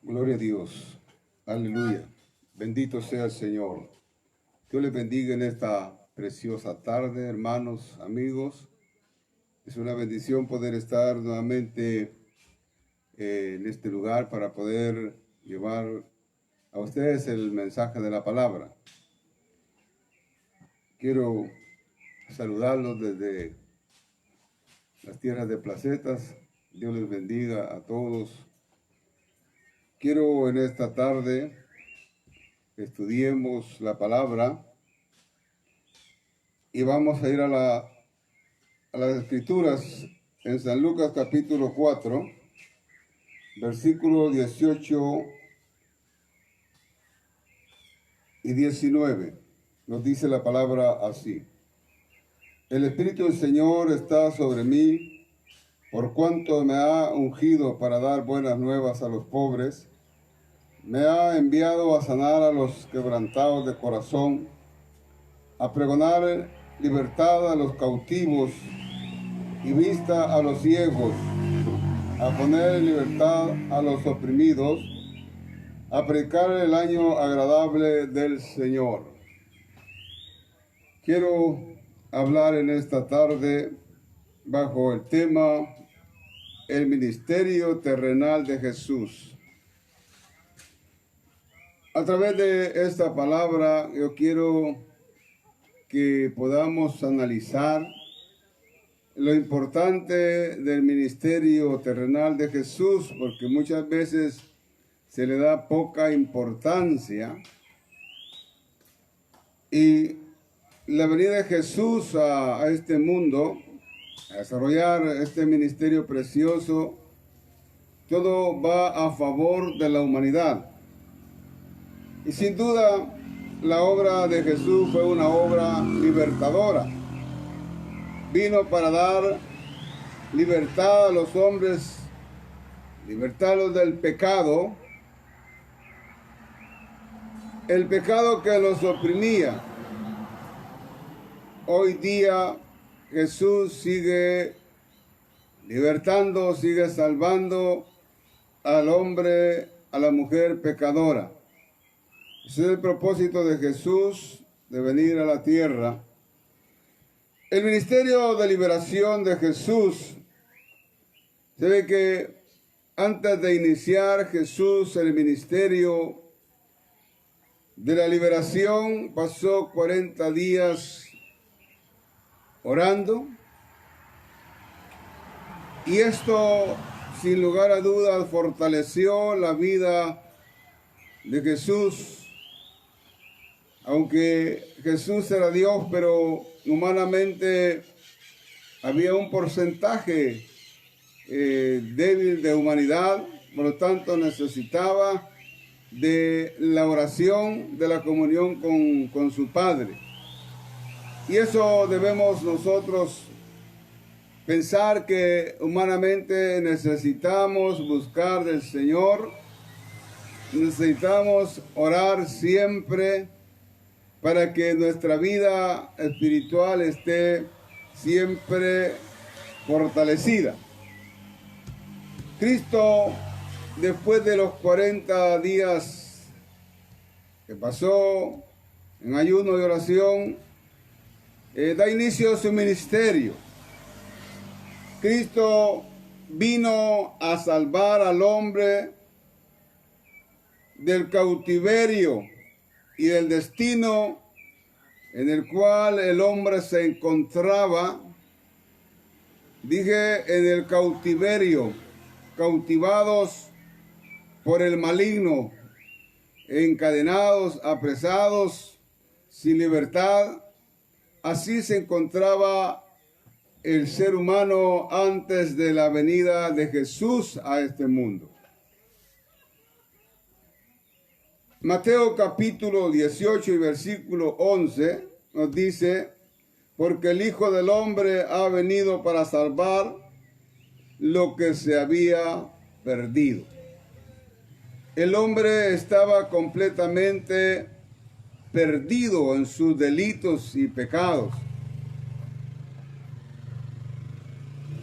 Gloria a Dios. Aleluya. Bendito sea el Señor. Dios les bendiga en esta preciosa tarde, hermanos, amigos. Es una bendición poder estar nuevamente en este lugar para poder llevar a ustedes el mensaje de la palabra. Quiero saludarlos desde las tierras de Placetas. Dios les bendiga a todos. Quiero en esta tarde estudiemos la palabra y vamos a ir a las escrituras en San Lucas capítulo 4, versículos 18 y 19. Nos dice la palabra así: El Espíritu del Señor está sobre mí, por cuanto me ha ungido para dar buenas nuevas a los pobres. Me ha enviado a sanar a los quebrantados de corazón, a pregonar libertad a los cautivos y vista a los ciegos, a poner en libertad a los oprimidos, a predicar el año agradable del Señor. Quiero hablar en esta tarde bajo el tema el ministerio terrenal de Jesús. A través de esta palabra yo quiero que podamos analizar lo importante del ministerio terrenal de Jesús, porque muchas veces se le da poca importancia. Y la venida de Jesús a este mundo, a desarrollar este ministerio precioso, todo va a favor de la humanidad. Y sin duda, la obra de Jesús fue una obra libertadora. Vino para dar libertad a los hombres, libertarlos del pecado, el pecado que los oprimía. Hoy día Jesús sigue libertando, sigue salvando al hombre, a la mujer pecadora. Ese es el propósito de Jesús, de venir a la tierra. El ministerio de liberación de Jesús, se ve que antes de iniciar Jesús el ministerio de la liberación, pasó 40 días orando. Y esto, sin lugar a dudas, fortaleció la vida de Jesús. Aunque Jesús era Dios, pero humanamente había un porcentaje débil de humanidad, por lo tanto necesitaba de la oración, de la comunión con su Padre. Y eso debemos nosotros pensar, que humanamente necesitamos buscar del Señor, necesitamos orar siempre, para que nuestra vida espiritual esté siempre fortalecida. Cristo, después de los 40 días que pasó en ayuno y oración, da inicio a su ministerio. Cristo vino a salvar al hombre del cautiverio y del destino en el cual el hombre se encontraba. Dije en el cautiverio, cautivados por el maligno, encadenados, apresados, sin libertad. Así se encontraba el ser humano antes de la venida de Jesús a este mundo. Mateo capítulo 18 y versículo 11 nos dice: porque el Hijo del Hombre ha venido para salvar lo que se había perdido. El hombre estaba completamente perdido en sus delitos y pecados.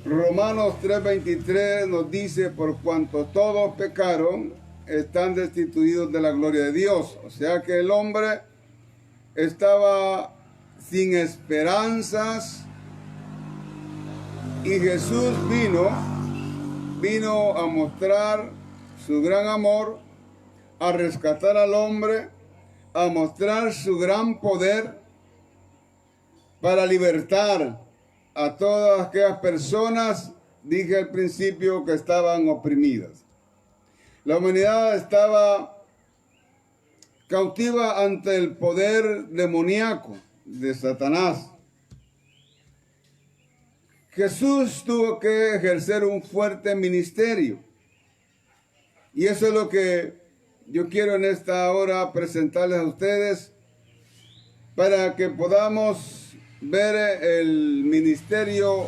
Romanos 3:23 nos dice: por cuanto todos pecaron están destituidos de la gloria de Dios. O sea que el hombre estaba sin esperanzas y Jesús vino a mostrar su gran amor, a rescatar al hombre, a mostrar su gran poder para libertar a todas aquellas personas, dije al principio, que estaban oprimidas. La humanidad estaba cautiva ante el poder demoníaco de Satanás. Jesús tuvo que ejercer un fuerte ministerio. Y eso es lo que yo quiero en esta hora presentarles a ustedes para que podamos ver el ministerio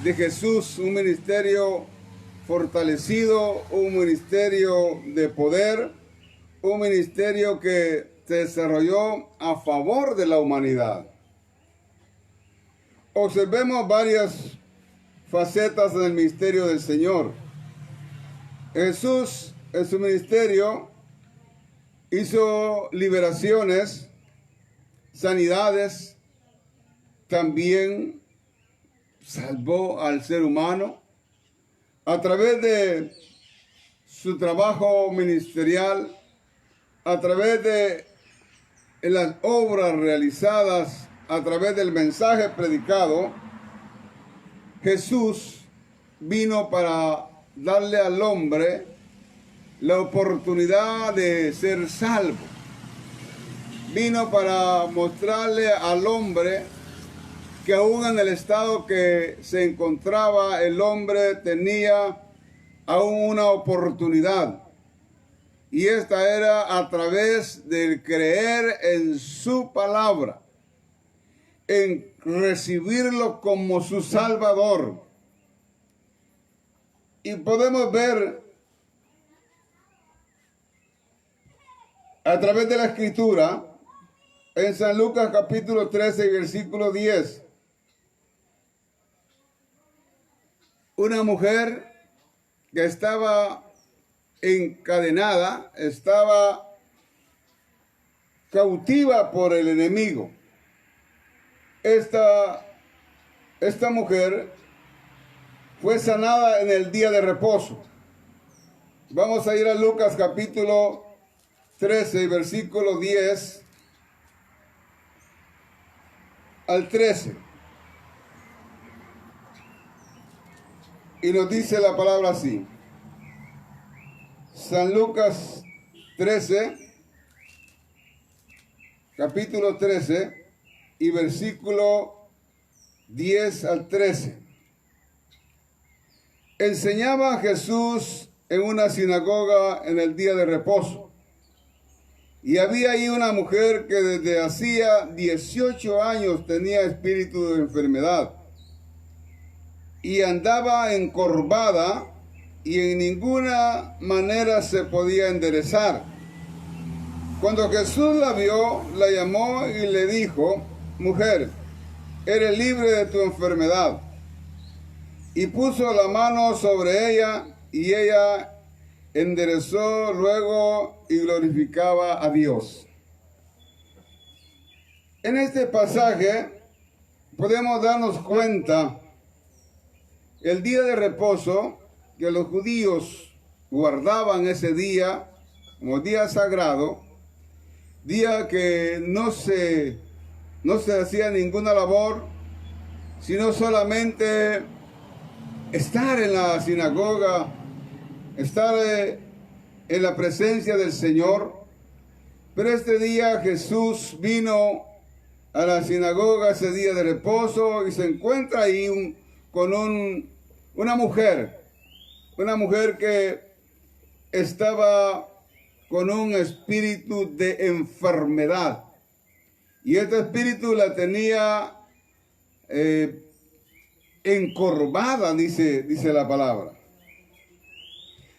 de Jesús, un ministerio fortalecido, un ministerio de poder, un ministerio que se desarrolló a favor de la humanidad. Observemos varias facetas del ministerio del Señor. Jesús en su ministerio hizo liberaciones, sanidades, también salvó al ser humano a través de su trabajo ministerial, a través de las obras realizadas, a través del mensaje predicado. Jesús vino para darle al hombre la oportunidad de ser salvo. Vino para mostrarle al hombre que aún en el estado que se encontraba el hombre tenía aún una oportunidad. Y esta era a través del creer en su palabra, en recibirlo como su Salvador. Y podemos ver a través de la Escritura, en San Lucas capítulo 13, versículo 10, una mujer que estaba encadenada, estaba cautiva por el enemigo. Esta mujer fue sanada en el día de reposo. Vamos a ir a Lucas capítulo 13, versículo 10 al 13. Y nos dice la palabra así. San Lucas 13, capítulo 13 y versículo 10 al 13. Enseñaba Jesús en una sinagoga en el día de reposo. Y había ahí una mujer que desde hacía 18 años tenía espíritu de enfermedad. Y andaba encorvada y en ninguna manera se podía enderezar. Cuando Jesús la vio, la llamó y le dijo: mujer, eres libre de tu enfermedad. Y puso la mano sobre ella y ella enderezó luego y glorificaba a Dios. En este pasaje podemos darnos cuenta el día de reposo, que los judíos guardaban ese día como día sagrado, día que no se hacía ninguna labor, sino solamente estar en la sinagoga, estar en la presencia del Señor. Pero este día Jesús vino a la sinagoga, ese día de reposo, y se encuentra ahí con una mujer que estaba con un espíritu de enfermedad. Y este espíritu la tenía encorvada, dice la palabra.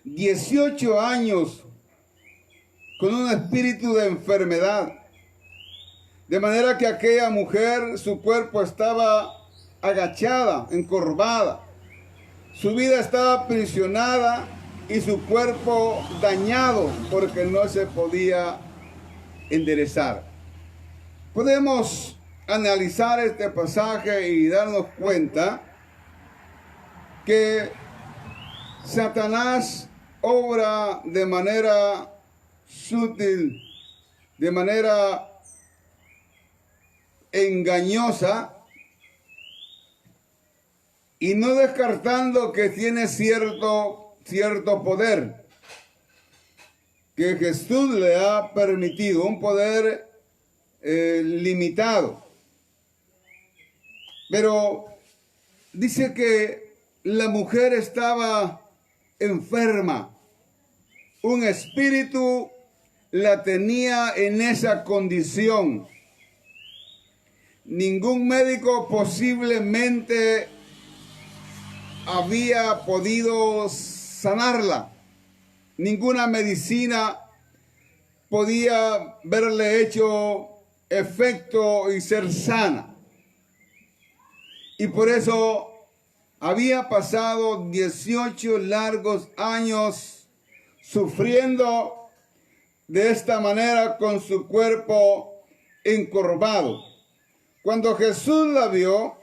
18 años con un espíritu de enfermedad. De manera que aquella mujer, su cuerpo estaba agachada, encorvada. Su vida estaba aprisionada y su cuerpo dañado porque no se podía enderezar. Podemos analizar este pasaje y darnos cuenta que Satanás obra de manera sutil, de manera engañosa, y no descartando que tiene cierto poder que Jesús le ha permitido, un poder limitado. Pero dice que la mujer estaba enferma. Un espíritu la tenía en esa condición. Ningún médico posiblemente había podido sanarla. Ninguna medicina podía haberle hecho efecto y ser sana. Y por eso había pasado 18 largos años sufriendo de esta manera con su cuerpo encorvado. Cuando Jesús la vio,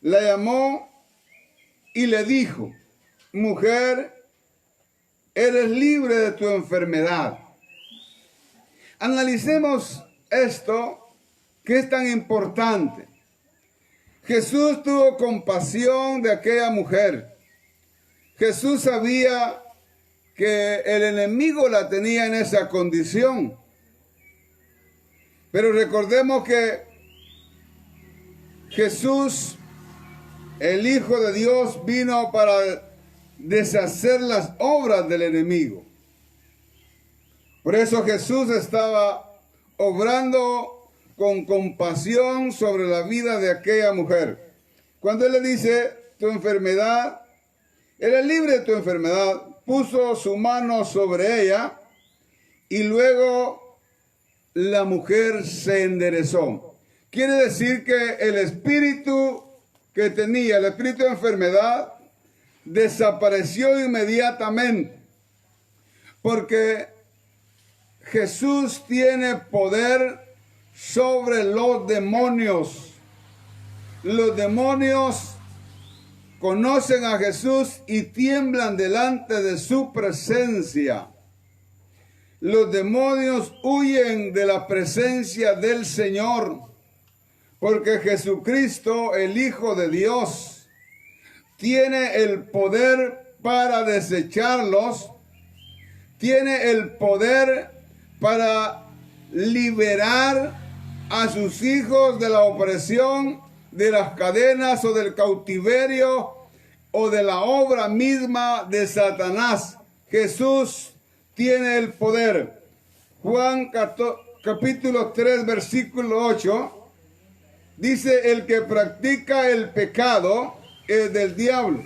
la llamó y le dijo: mujer, eres libre de tu enfermedad. Analicemos esto, que es tan importante. Jesús tuvo compasión de aquella mujer. Jesús sabía que el enemigo la tenía en esa condición. Pero recordemos que Jesús, el Hijo de Dios, vino para deshacer las obras del enemigo. Por eso Jesús estaba obrando con compasión sobre la vida de aquella mujer. Cuando Él le dice: tu enfermedad, eres libre de tu enfermedad, puso su mano sobre ella y luego la mujer se enderezó. Quiere decir que el espíritu que tenía, el espíritu de enfermedad, desapareció inmediatamente, porque Jesús tiene poder sobre los demonios. Los demonios conocen a Jesús y tiemblan delante de su presencia. Los demonios huyen de la presencia del Señor, porque Jesucristo, el Hijo de Dios, tiene el poder para desecharlos, tiene el poder para liberar a sus hijos de la opresión, de las cadenas o del cautiverio o de la obra misma de Satanás. Jesús tiene el poder. Juan capítulo 3, versículo 8, dice: el que practica el pecado es del diablo,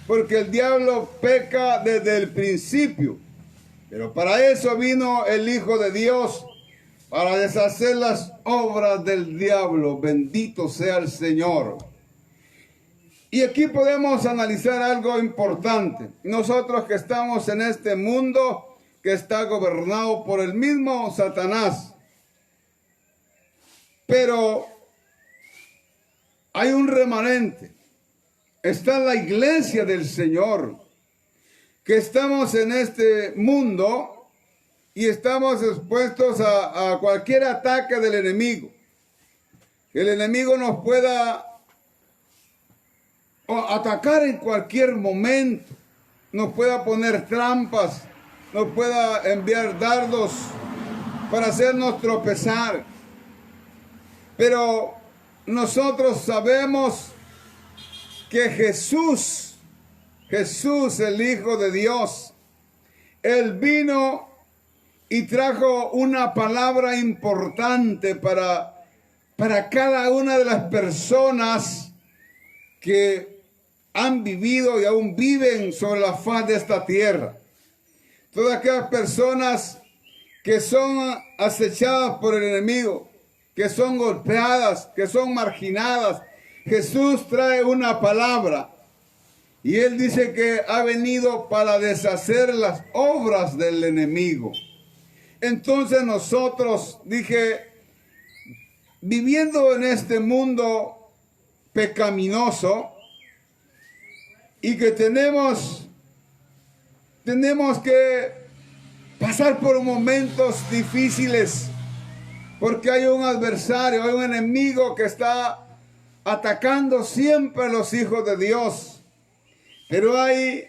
porque el diablo peca desde el principio. Pero para eso vino el Hijo de Dios, para deshacer las obras del diablo. Bendito sea el Señor. Y aquí podemos analizar algo importante. Nosotros que estamos en este mundo que está gobernado por el mismo Satanás. Pero hay un remanente. Está la iglesia del Señor, que estamos en este mundo y estamos expuestos a cualquier ataque del enemigo. El enemigo nos pueda atacar en cualquier momento, nos pueda poner trampas, nos pueda enviar dardos para hacernos tropezar. Pero nosotros sabemos que Jesús, el Hijo de Dios, Él vino y trajo una palabra importante para cada una de las personas que han vivido y aún viven sobre la faz de esta tierra. Todas aquellas personas que son acechadas por el enemigo, que son golpeadas, que son marginadas. Jesús trae una palabra Y él dice que ha venido para deshacer las obras del enemigo. Entonces nosotros, dije, viviendo en este mundo pecaminoso y que tenemos que pasar por momentos difíciles porque hay un adversario, hay un enemigo que está atacando siempre a los hijos de Dios. Pero hay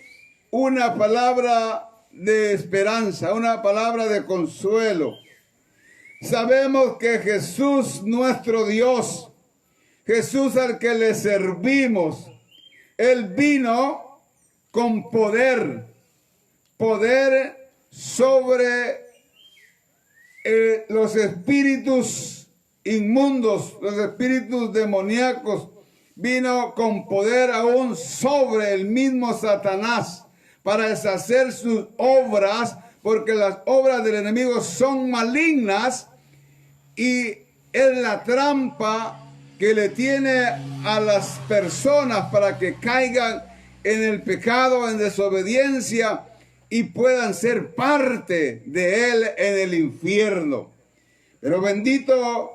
una palabra de esperanza, una palabra de consuelo. Sabemos que Jesús, nuestro Dios, Jesús al que le servimos, Él vino con poder sobre los espíritus inmundos, los espíritus demoníacos. Vino con poder aún sobre el mismo Satanás para deshacer sus obras, porque las obras del enemigo son malignas y es la trampa que le tiene a las personas para que caigan en el pecado, en desobediencia y puedan ser parte de él en el infierno. Pero bendito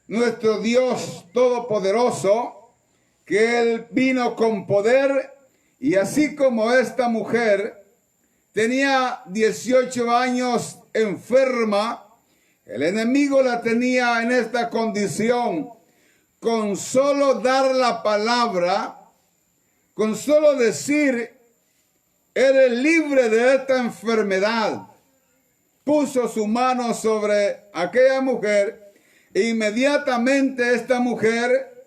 nuestro Dios Todopoderoso, que Él vino con poder, y así como esta mujer tenía 18 años enferma, el enemigo la tenía en esta condición. Con solo dar la palabra, con solo decir, eres libre de esta enfermedad, puso su mano sobre aquella mujer e inmediatamente esta mujer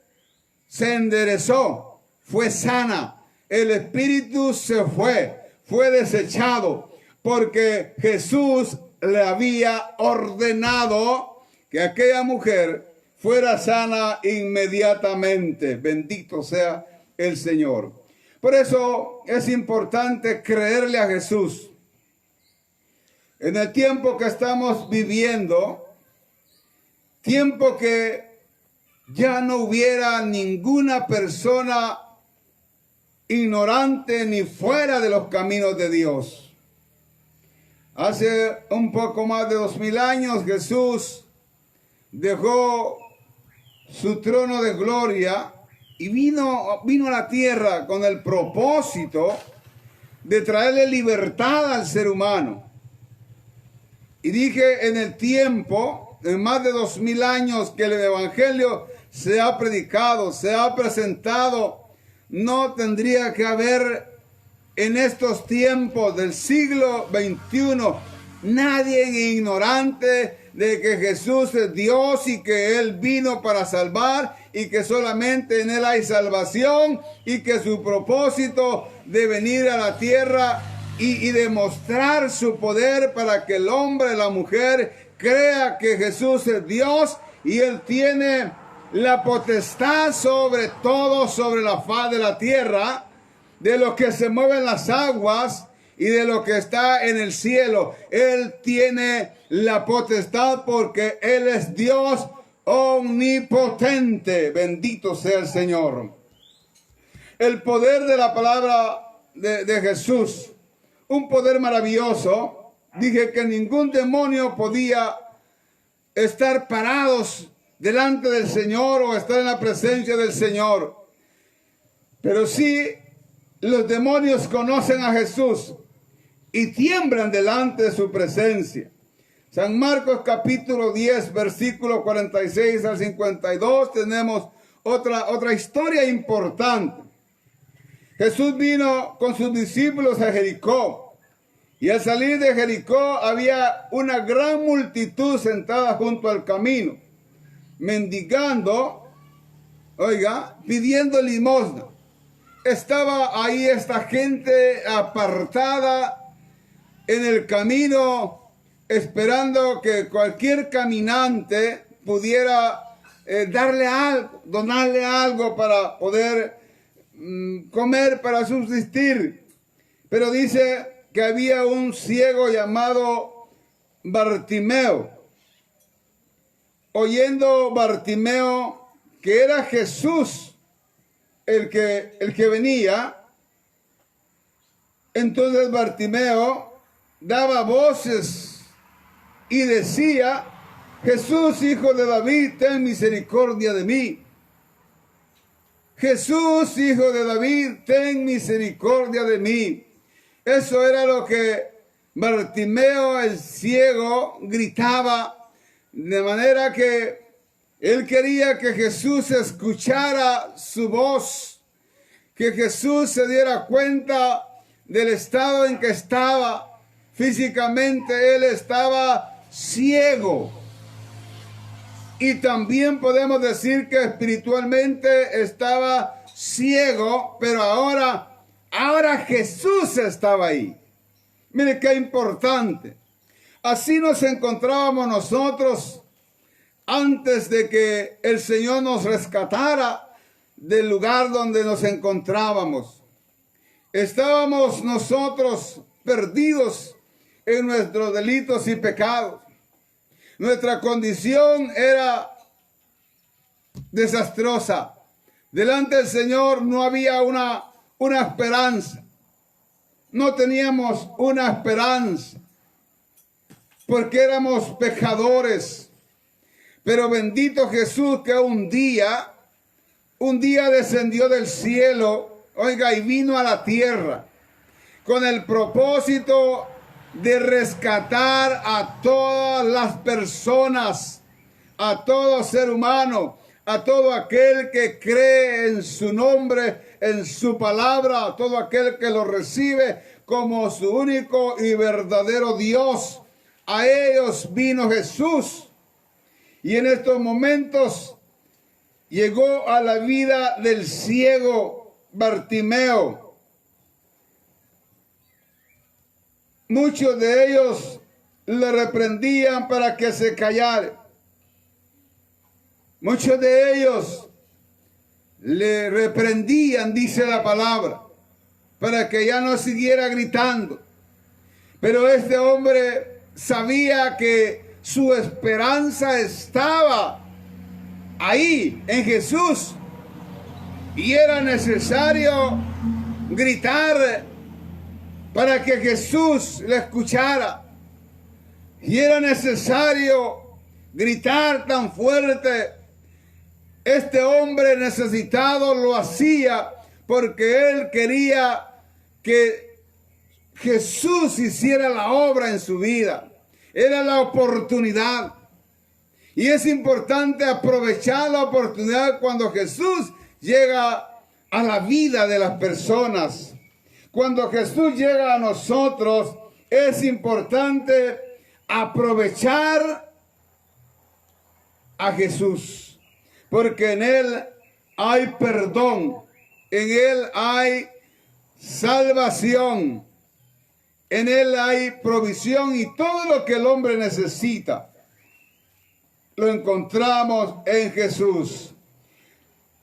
se enderezó, fue sana, el espíritu se fue desechado, porque Jesús le había ordenado que aquella mujer fuera sana inmediatamente. Bendito sea el Señor. Por eso es importante creerle a Jesús. En el tiempo que estamos viviendo, tiempo que ya no hubiera ninguna persona ignorante ni fuera de los caminos de Dios. Hace un poco más de 2000 años Jesús dejó su trono de gloria y vino a la tierra con el propósito de traerle libertad al ser humano. Y dije, en el tiempo, en más de 2000 años que el evangelio se ha predicado, se ha presentado, no tendría que haber en estos tiempos del siglo XXI nadie ignorante de que Jesús es Dios y que Él vino para salvar y que solamente en Él hay salvación y que su propósito de venir a la tierra y demostrar su poder para que el hombre y la mujer crea que Jesús es Dios y Él tiene la potestad sobre todo, sobre la faz de la tierra, de lo que se mueven las aguas y de lo que está en el cielo. Él tiene la potestad porque Él es Dios omnipotente. Bendito sea el Señor. El poder de la palabra de Jesús, un poder maravilloso. Dije que ningún demonio podía estar parados delante del Señor o estar en la presencia del Señor. Pero sí, los demonios conocen a Jesús y tiemblan delante de su presencia. San Marcos capítulo 10, versículo 46 al 52, tenemos otra historia importante. Jesús vino con sus discípulos a Jericó. Y al salir de Jericó había una gran multitud sentada junto al camino, mendigando, pidiendo limosna. Estaba ahí esta gente apartada en el camino, esperando que cualquier caminante pudiera darle algo, donarle algo para poder comer, para subsistir. Pero dice que había un ciego llamado Bartimeo. Oyendo Bartimeo que era Jesús el que venía, Entonces Bartimeo daba voces y decía: Jesús, hijo de David, ten misericordia de mí. Jesús, hijo de David, ten misericordia de mí. Eso era lo que Bartimeo el ciego gritaba, de manera que él quería que Jesús escuchara su voz, que Jesús se diera cuenta del estado en que estaba. Físicamente él estaba ciego. Y también podemos decir que espiritualmente estaba ciego, pero ahora Jesús estaba ahí. Mire qué importante. Así nos encontrábamos nosotros antes de que el Señor nos rescatara del lugar donde nos encontrábamos. Estábamos nosotros perdidos en nuestros delitos y pecados. Nuestra condición era desastrosa. Delante del Señor no había una esperanza. No teníamos una esperanza porque éramos pecadores. Pero bendito Jesús que un día descendió del cielo, oiga, y vino a la tierra con el propósito de rescatar a todas las personas, a todo ser humano, a todo aquel que cree en su nombre, en su palabra, a todo aquel que lo recibe como su único y verdadero Dios. A ellos vino Jesús. Y en estos momentos llegó a la vida del ciego Bartimeo. Muchos de ellos le reprendían para que se callara. Muchos de ellos le reprendían, dice la palabra, para que ya no siguiera gritando. Pero este hombre sabía que su esperanza estaba ahí, en Jesús. Y era necesario gritar para que Jesús le escuchara. Y era necesario gritar tan fuerte. Este hombre necesitado lo hacía porque él quería que Jesús hiciera la obra en su vida. Era la oportunidad. Y es importante aprovechar la oportunidad cuando Jesús llega a la vida de las personas. Cuando Jesús llega a nosotros, es importante aprovechar a Jesús, porque en Él hay perdón, en Él hay salvación, en Él hay provisión y todo lo que el hombre necesita lo encontramos en Jesús.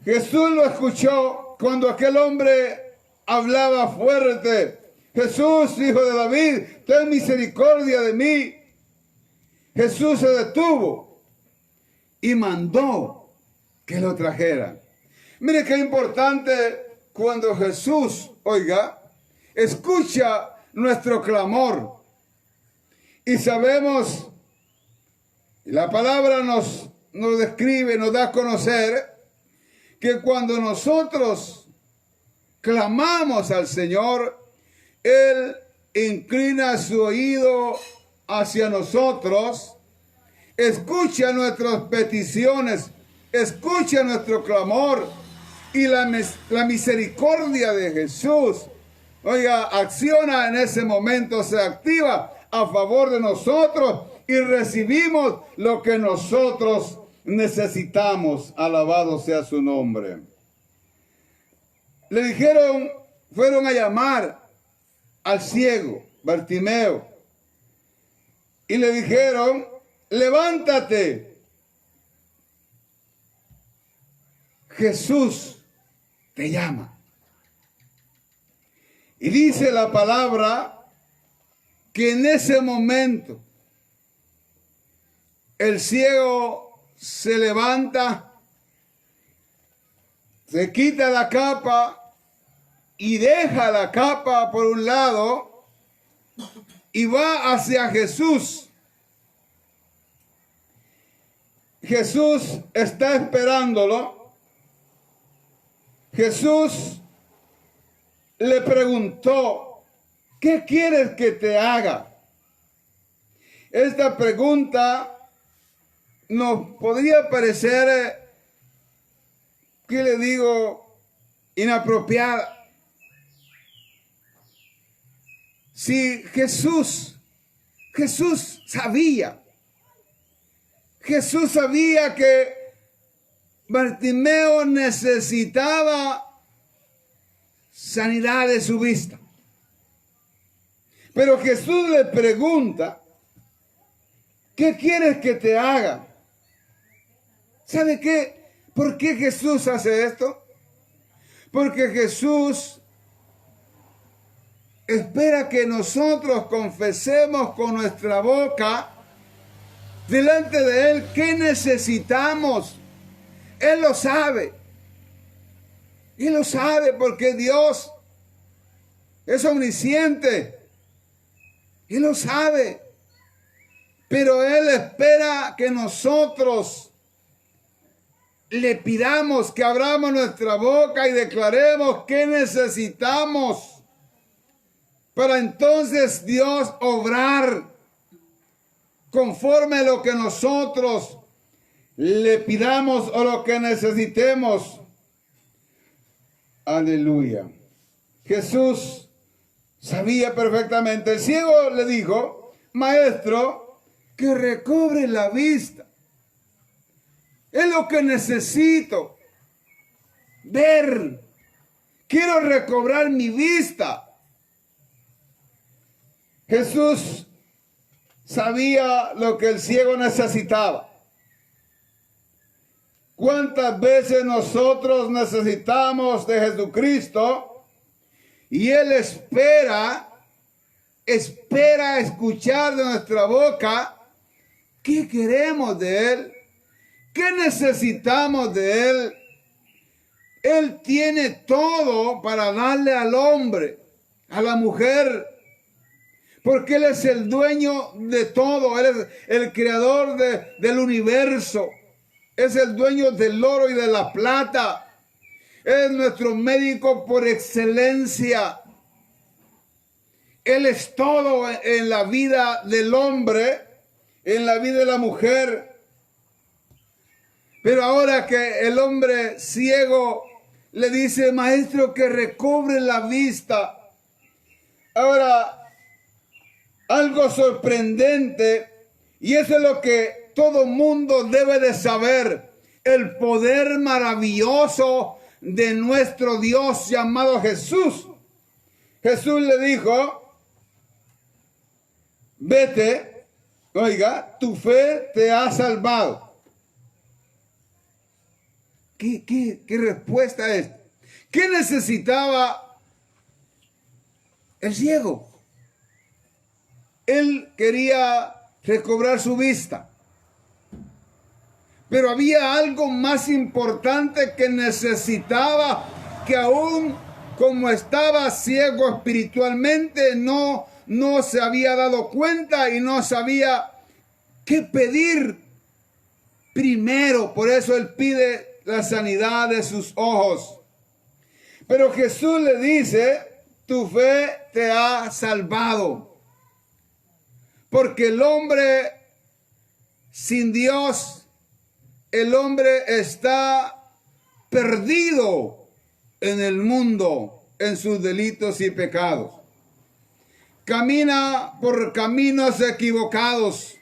Jesús lo escuchó cuando aquel hombre hablaba fuerte: Jesús, hijo de David, ten misericordia de mí. Jesús se detuvo y mandó que lo trajeran. Mire qué importante cuando Jesús, oiga, escucha nuestro clamor. Y sabemos, la palabra nos describe, nos da a conocer que cuando nosotros clamamos al Señor, Él inclina su oído hacia nosotros, escucha nuestras peticiones, escucha nuestro clamor, y la misericordia de Jesús, oiga, acciona en ese momento, se activa a favor de nosotros y recibimos lo que nosotros necesitamos. Alabado sea su nombre. Le dijeron, fueron a llamar al ciego Bartimeo y le dijeron: levántate, Jesús te llama. Y dice la palabra que en ese momento el ciego se levanta, se quita la capa y deja la capa por un lado y va hacia Jesús. Jesús está esperándolo. Jesús le preguntó, ¿qué quieres que te haga? Esta pregunta nos podría parecer, ¿qué le digo?, inapropiada. Si Jesús sabía que Bartimeo necesitaba sanidad de su vista. Pero Jesús le pregunta, ¿qué quieres que te haga? ¿Sabe qué? ¿Por qué Jesús hace esto? Porque Jesús espera que nosotros confesemos con nuestra boca delante de Él qué necesitamos. Él lo sabe. Él lo sabe porque Dios es omnisciente. Él lo sabe. Pero Él espera que nosotros le pidamos, que abramos nuestra boca y declaremos qué necesitamos, para entonces Dios obrar conforme a lo que nosotros le pidamos o lo que necesitemos. Aleluya. Jesús sabía perfectamente. El ciego le dijo, maestro, que recobre la vista. Es lo que necesito. Ver. Quiero recobrar mi vista. Jesús sabía lo que el ciego necesitaba. ¿Cuántas veces nosotros necesitamos de Jesucristo? Y Él espera escuchar de nuestra boca qué queremos de Él, qué necesitamos de Él. Él tiene todo para darle al hombre, a la mujer, porque Él es el dueño de todo. Él es el creador del universo. Es el dueño del oro y de la plata. Es nuestro médico por excelencia. Él es todo en la vida del hombre, en la vida de la mujer. Pero ahora que el hombre ciego le dice, maestro, que recobre la vista. Ahora, algo sorprendente, y eso es lo que todo mundo debe de saber, el poder maravilloso de nuestro Dios llamado Jesús. Jesús le dijo, vete, oiga, tu fe te ha salvado. ¿Qué respuesta es? ¿Qué necesitaba el ciego? Él quería recobrar su vista. Pero había algo más importante que necesitaba, que aún como estaba ciego espiritualmente, no se había dado cuenta y no sabía qué pedir primero. Por eso Él pide la sanidad de sus ojos. Pero Jesús le dice, tu fe te ha salvado. Porque el hombre sin Dios, el hombre está perdido en el mundo, en sus delitos y pecados. Camina por caminos equivocados.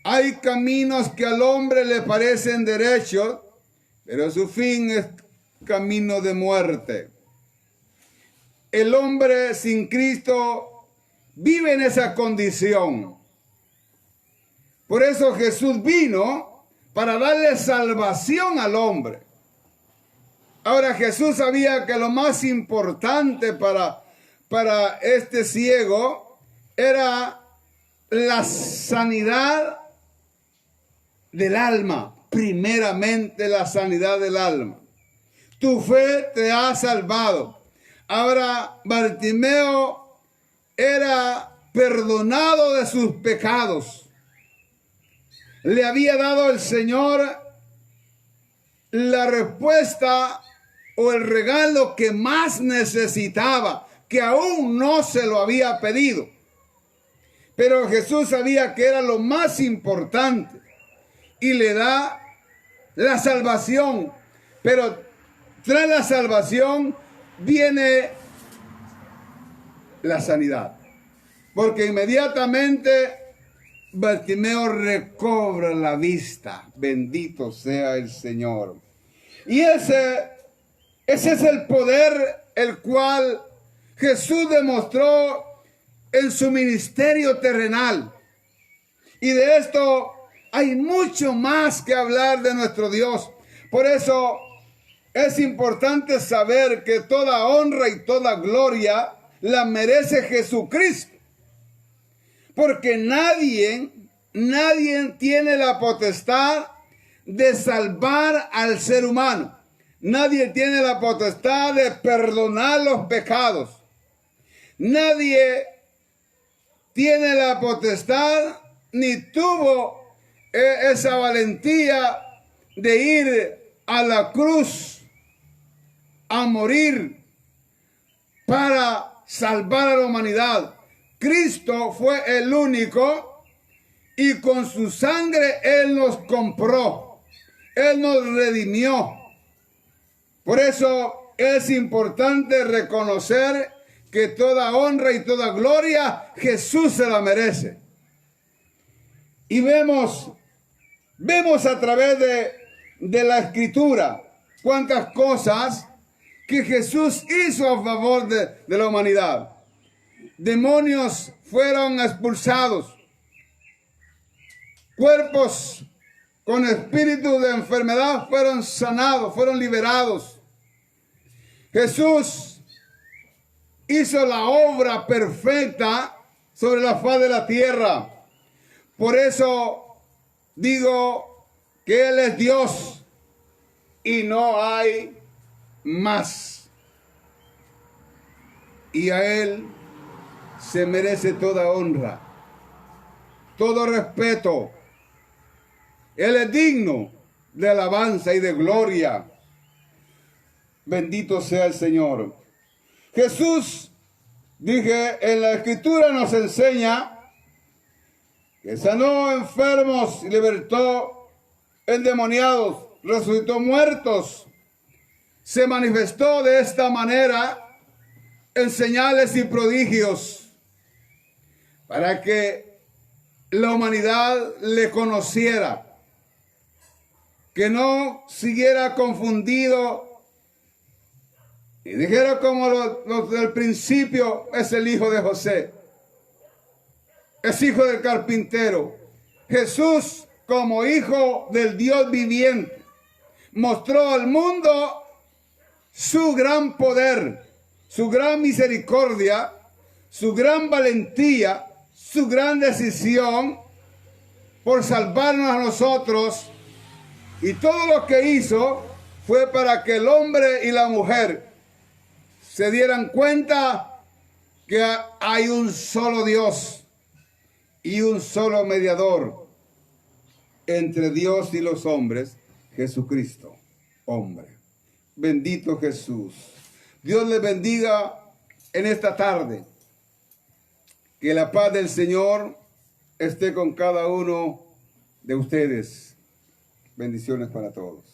Hay caminos que al hombre le parecen derechos, pero su fin es camino de muerte. El hombre sin Cristo vive en esa condición. Por eso Jesús vino para darle salvación al hombre. Ahora Jesús sabía que lo más importante para este ciego era la sanidad del alma. Primeramente la sanidad del alma. tu fe te ha salvado. Ahora, Bartimeo era perdonado de sus pecados. Le había dado el Señor la respuesta o el regalo que más necesitaba, que aún no se lo había pedido. Pero Jesús sabía que era lo más importante y le da la salvación. Pero tras la salvación viene la sanidad. Porque inmediatamente Bartimeo recobra la vista. Bendito sea el Señor. Y ese es el poder el cual Jesús demostró en su ministerio terrenal. Y de esto hay mucho más que hablar de nuestro Dios. Por eso es importante saber que toda honra y toda gloria la merece Jesucristo. Porque nadie tiene la potestad de salvar al ser humano. Nadie tiene la potestad de perdonar los pecados. Nadie tiene la potestad ni tuvo esa valentía de ir a la cruz a morir para salvar a la humanidad. Cristo fue el único y con su sangre Él nos compró. Él nos redimió. Por eso es importante reconocer que toda honra y toda gloria Jesús se la merece. Y vemos a través de la Escritura cuántas cosas que Jesús hizo a favor de la humanidad. Demonios fueron expulsados. Cuerpos con espíritu de enfermedad fueron sanados, fueron liberados. Jesús hizo la obra perfecta sobre la faz de la tierra. Por eso digo que Él es Dios y no hay más. Y a Él se merece toda honra, todo respeto. Él es digno de alabanza y de gloria. Bendito sea el Señor. Jesús, dije, en la Escritura nos enseña que sanó enfermos y libertó endemoniados, resucitó muertos. Se manifestó de esta manera en señales y prodigios para que la humanidad le conociera, que no siguiera confundido y dijera como los del principio: es el hijo de José, es hijo del carpintero. Jesús, como hijo del Dios viviente, mostró al mundo su gran poder, su gran misericordia, su gran valentía, su gran decisión por salvarnos a nosotros. Y todo lo que hizo fue para que el hombre y la mujer se dieran cuenta que hay un solo Dios y un solo mediador entre Dios y los hombres, Jesucristo, hombre. Bendito Jesús. Dios les bendiga en esta tarde. Que la paz del Señor esté con cada uno de ustedes. Bendiciones para todos.